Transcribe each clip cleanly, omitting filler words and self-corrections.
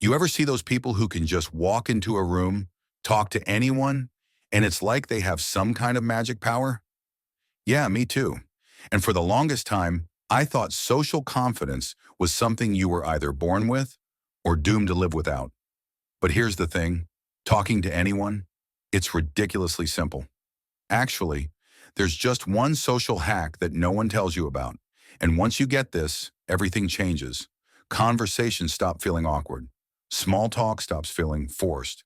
You ever see those people who can just walk into a room, talk to anyone, and it's like they have some kind of magic power? Yeah, me too. And for the longest time, I thought social confidence was something you were either born with or doomed to live without. But here's the thing, talking to anyone, it's ridiculously simple. Actually, there's just one social hack that no one tells you about. And once you get this, everything changes. Conversations stop feeling awkward. Small talk stops feeling forced.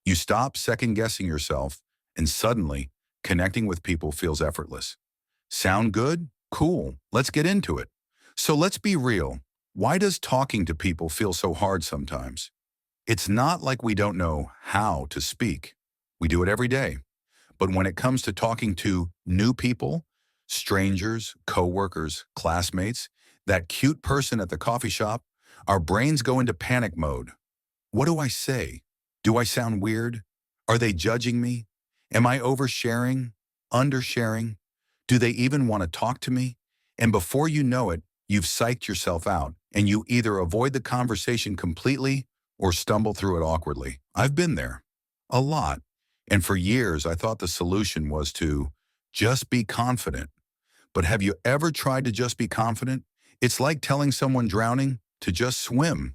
You stop second guessing yourself, and suddenly, connecting with people feels effortless. Sound good? Cool. Let's get into it. So let's be real. Why does talking to people feel so hard sometimes? It's not like we don't know how to speak. We do it every day. But when it comes to talking to new people, strangers, coworkers, classmates, that cute person at the coffee shop, our brains go into panic mode. What do I say? Do I sound weird? Are they judging me? Am I oversharing? Undersharing? Do they even want to talk to me? And before you know it, you've psyched yourself out and you either avoid the conversation completely or stumble through it awkwardly. I've been there. A lot. And for years, I thought the solution was to just be confident. But have you ever tried to just be confident? It's like telling someone drowning to just swim.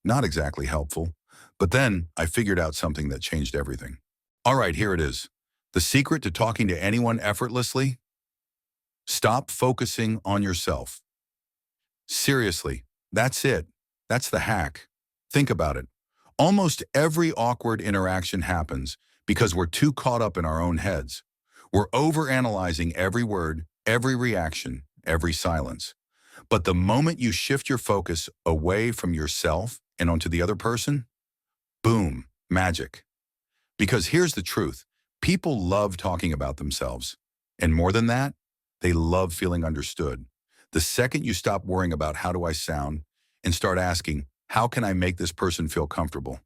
Not exactly helpful. But then I figured out something that changed everything. All right, here it is. The secret to talking to anyone effortlessly? Stop focusing on yourself. Seriously, that's it. That's the hack. Think about it. Almost every awkward interaction happens because we're too caught up in our own heads. We're overanalyzing every word, every reaction, every silence. But the moment you shift your focus away from yourself and onto the other person, boom, magic. Because here's the truth. People love talking about themselves. And more than that, they love feeling understood. The second you stop worrying about how do I sound and start asking, how can I make this person feel comfortable?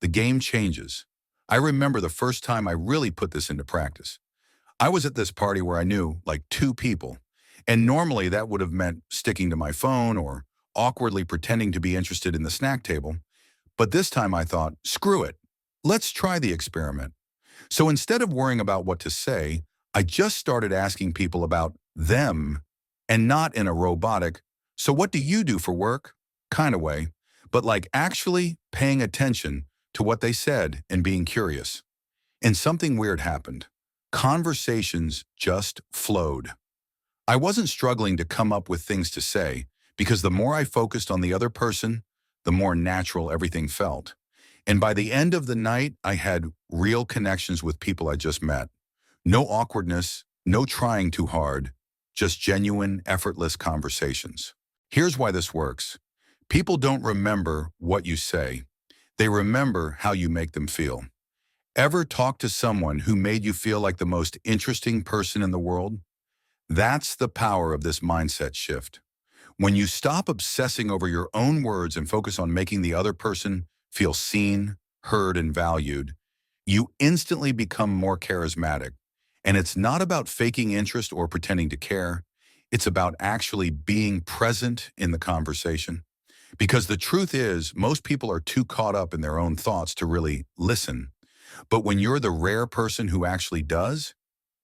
The game changes. I remember the first time I really put this into practice. I was at this party where I knew like two people, and normally that would have meant sticking to my phone or awkwardly pretending to be interested in the snack table. But this time I thought, screw it. Let's try the experiment. So instead of worrying about what to say, I just started asking people about them and not in a robotic, so what do you do for work? Kind of way, but like actually paying attention to what they said and being curious. And something weird happened. Conversations just flowed. I wasn't struggling to come up with things to say because the more I focused on the other person, the more natural everything felt. And by the end of the night, I had real connections with people I just met. No awkwardness, no trying too hard, just genuine, effortless conversations. Here's why this works. People don't remember what you say. They remember how you make them feel. Ever talk to someone who made you feel like the most interesting person in the world? That's the power of this mindset shift. When you stop obsessing over your own words and focus on making the other person feel seen, heard, and valued, you instantly become more charismatic. And it's not about faking interest or pretending to care. It's about actually being present in the conversation. Because the truth is, most people are too caught up in their own thoughts to really listen. But when you're the rare person who actually does,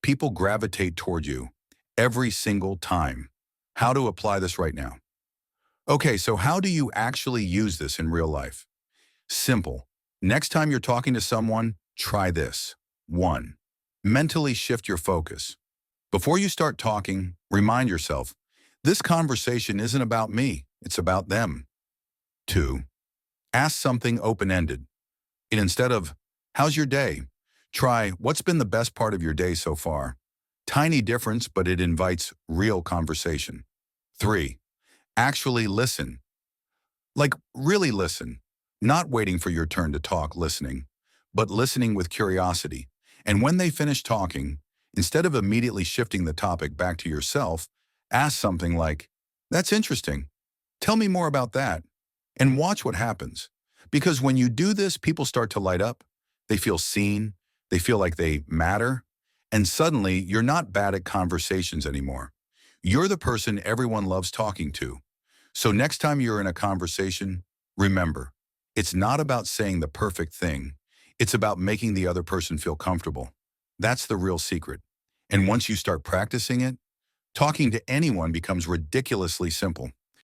people gravitate toward you every single time. How to apply this right now? Okay, so how do you actually use this in real life? Simple. Next time you're talking to someone, try this. 1. Mentally shift your focus. Before you start talking, remind yourself, this conversation isn't about me, it's about them. 2. Ask something open-ended. And instead of, how's your day? Try, what's been the best part of your day so far? Tiny difference, but it invites real conversation. 3. Actually listen. Like really listen. Not waiting for your turn to talk, listening, but listening with curiosity. And when they finish talking, instead of immediately shifting the topic back to yourself, ask something like, that's interesting. Tell me more about that. And watch what happens. Because when you do this, people start to light up. They feel seen. They feel like they matter. And suddenly, you're not bad at conversations anymore. You're the person everyone loves talking to. So next time you're in a conversation, remember, It's not about saying the perfect thing. It's about making the other person feel comfortable. That's the real secret. And once you start practicing it, talking to anyone becomes ridiculously simple.